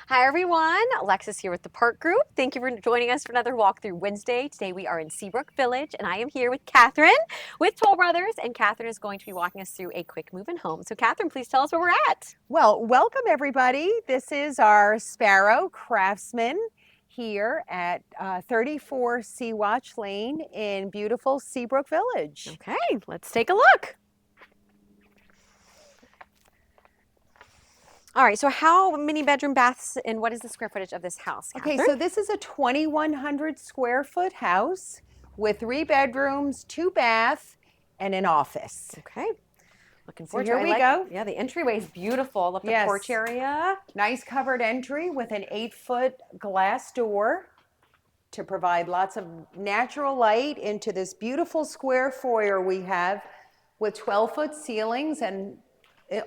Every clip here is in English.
Hi everyone, Alexis here with the Park Group. Thank you for joining us for another walkthrough Wednesday. Today we are in Seabrook Village and I am here with Cathryn with Toll Brothers, and Cathryn is going to be walking us through a quick move-in home. So Cathryn, please tell us where we're at. Well, welcome everybody. This is our Sparrow craftsman here at 34 Seawatch Lane in beautiful Seabrook Village. Okay, let's take a look. All right, so how many bedroom baths and what is the square footage of this house, Cathryn? Okay, so this is a 2,100 square foot house with 3 bedrooms, 2 baths, and an office. Okay, looking forward to it. Here we go. Yeah, the entryway is beautiful. I love the porch area. Nice covered entry with an 8-foot glass door to provide lots of natural light into this beautiful square foyer we have with 12-foot ceilings and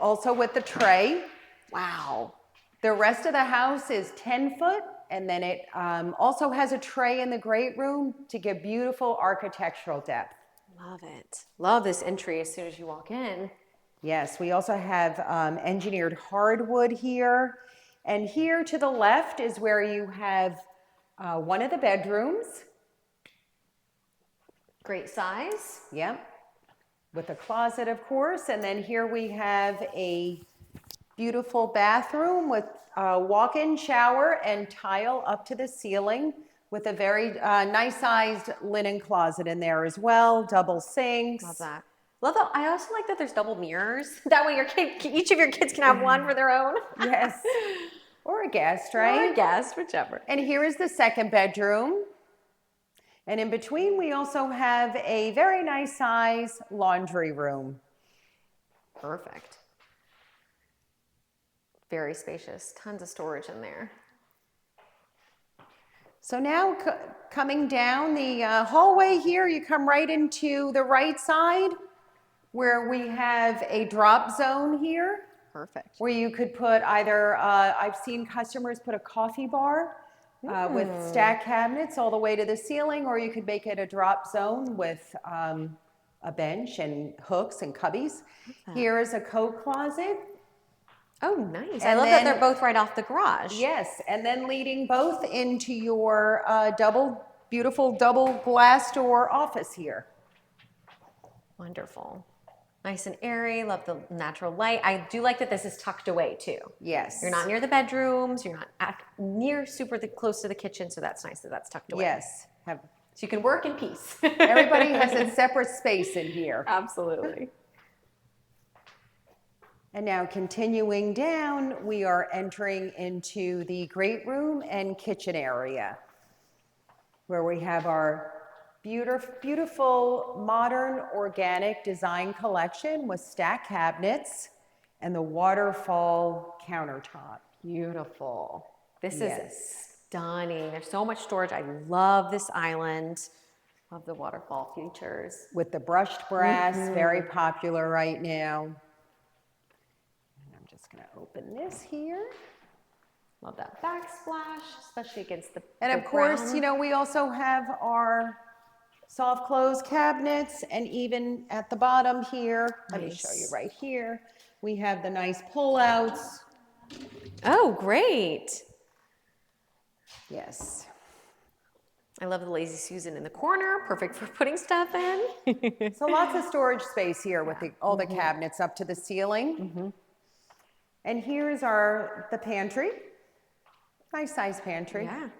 also with the tray. Wow. The rest of the house is 10 foot, and then it also has a tray in the great room to give beautiful architectural depth. Love it. Love this entry as soon as you walk in. Yes, we also have engineered hardwood here. And here to the left is where you have one of the bedrooms. Great size. Yep, with a closet, of course. And then here we have a beautiful bathroom with a walk-in shower and tile up to the ceiling with a very nice sized linen closet in there as well, double sinks. Love that. Love that. I also like that there's double mirrors. That way each of your kids can have one for their own. Yes, or a guest, right? Or a guest, whichever. And here is the second bedroom. And in between, we also have a very nice size laundry room. Perfect. Very spacious, tons of storage in there. So now coming down the hallway here, you come right into the right side where we have a drop zone here. Perfect. Where you could put either, I've seen customers put a coffee bar with stack cabinets all the way to the ceiling, or you could make it a drop zone with a bench and hooks and cubbies. Here is a coat closet. Oh, nice. I love that they're both right off the garage. Yes, and then leading both into your beautiful double glass door office here. Wonderful. Nice and airy. Love the natural light. I do like that this is tucked away too. Yes. You're not near the bedrooms. You're not near close to the kitchen, so that's nice that that's tucked away. Yes. So you can work in peace. Everybody has a separate space in here. Absolutely. And now continuing down, we are entering into the great room and kitchen area where we have our beautiful modern organic design collection with stack cabinets and the waterfall countertop. Beautiful. This is stunning. There's so much storage. I love this island. Love the waterfall features. With the brushed brass, very popular right now. Going to open this here. Love that backsplash, especially against the And of course, you know, we also have our soft close cabinets, and even at the bottom here, let me show you right here, we have the nice pullouts. Oh, great. Yes. I love the Lazy Susan in the corner, perfect for putting stuff in. So lots of storage space here with all the cabinets up to the ceiling. And here's the pantry. Nice size pantry. Yeah.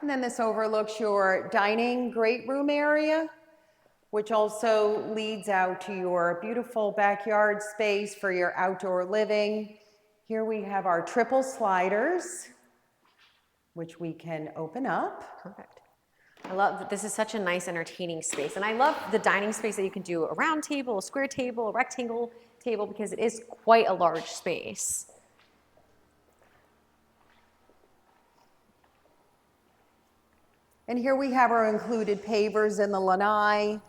And then this overlooks your dining great room area, which also leads out to your beautiful backyard space for your outdoor living. Here we have our triple sliders, which we can open up. Perfect. I love that this is such a nice entertaining space, and I love the dining space that you can do a round table, a square table, a rectangle table, because it is quite a large space. And here we have our included pavers in the lanai,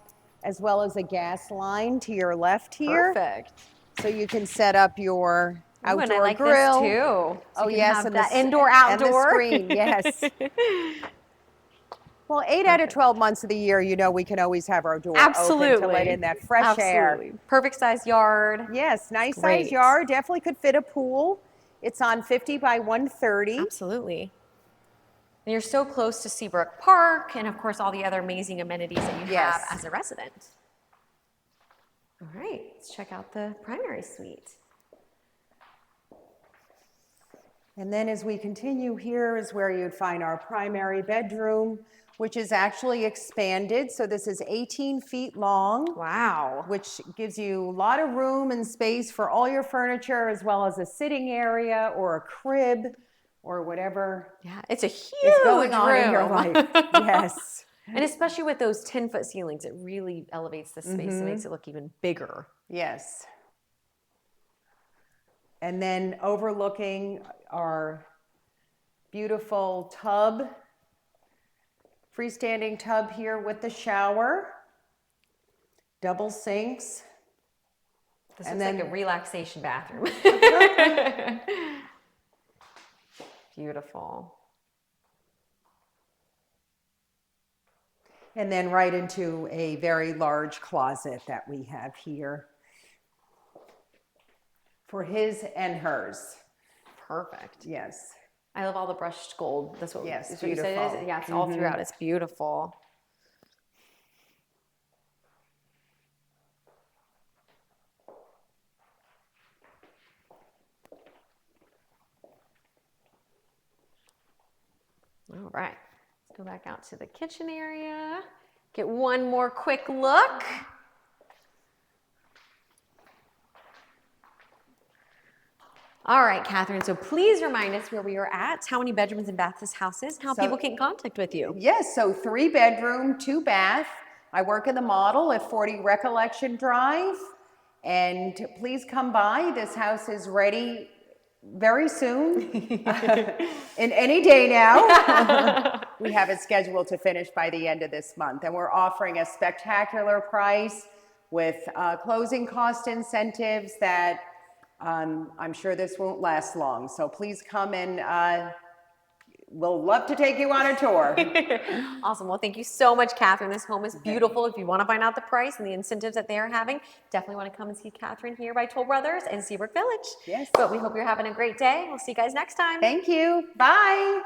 as well as a gas line to your left here. Perfect. So you can set up your outdoor and I like grill. This too. So yes, and that indoor outdoor. And the screen, yes. Well, 8 out of 12 months of the year, you know, we can always have our door open to let in that fresh air. Absolutely. Perfect size yard. Yes, nice Great. size yard. Definitely could fit a pool. It's on 50 by 130. Absolutely. And you're so close to Seabrook Park and, of course, all the other amazing amenities that you have as a resident. All right, let's check out the primary suite. And then as we continue, here is where you'd find our primary bedroom, which is actually expanded. So this is 18 feet long. Wow. Which gives you a lot of room and space for all your furniture, as well as a sitting area or a crib or whatever. Yeah, it's a huge is going on room. in your life. Yes. And especially with those 10-foot ceilings, it really elevates the space and makes it look even bigger. Yes. And then overlooking our beautiful tub, freestanding tub here with the shower, double sinks. This looks like a relaxation bathroom. Beautiful. And then right into a very large closet that we have here for his and hers. Perfect. Yes. I love all the brushed gold. That's what, yes, is what you said it is? Yeah, it's all throughout. It's beautiful. All right, let's go back out to the kitchen area. Get one more quick look. All right, Cathryn, so please remind us where we are at, how many bedrooms and baths this house is, and how people get in contact with you. Yes, so 3 bedroom, 2 bath. I work in the model at 40 Recollection Drive, and please come by. This house is ready very soon, in any day now. We have it scheduled to finish by the end of this month, and we're offering a spectacular price with closing cost incentives that I'm sure this won't last long. So please come and we'll love to take you on a tour. Awesome. Well, thank you so much, Cathryn. This home is beautiful. If you want to find out the price and the incentives that they are having, definitely want to come and see Cathryn here by Toll Brothers in Seabrook Village. Yes. But we hope you're having a great day. We'll see you guys next time. Thank you. Bye.